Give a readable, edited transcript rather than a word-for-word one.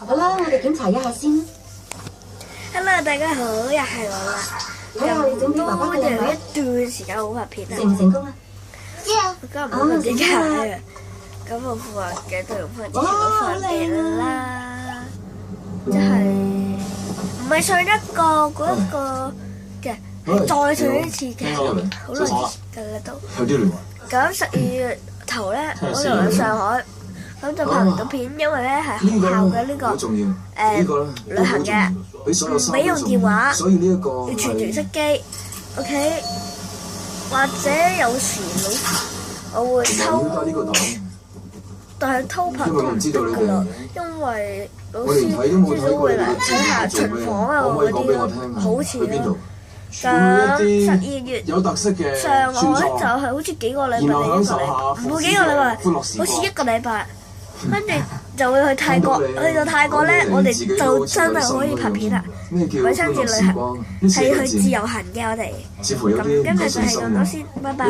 好啦，我哋檢查一下先。Hello， 大家好，又係我啦。睇下你整俾爸爸嘅有禮物一段時間冇拍片啦，成唔成功啊？我今日冇問點解啊。咁我副眼鏡都用翻之前嗰副眼鏡啦，即係唔係上一個嗰一個嘅，係再上一次嘅，好耐之前㗎啦都。有啲亂。咁12月頭咧，我就喺上海，咁就拍唔到片，因為咧係學校嘅呢個旅行嘅，俾用電話，要全程熄機。OK， 或者有時我會偷，但係偷拍都唔得㗎啦，因為老師至少會嚟睇下巡房啊嗰啲咯，好似咯。咁12月上海就係好似幾個禮拜定一個禮拜，唔會幾個禮拜，好似一個禮拜，跟住就會去泰國，去到泰國咧，我哋就真係可以拍片啦。為親子旅行係去自由行嘅我哋，咁今日就係咁多先，拜拜。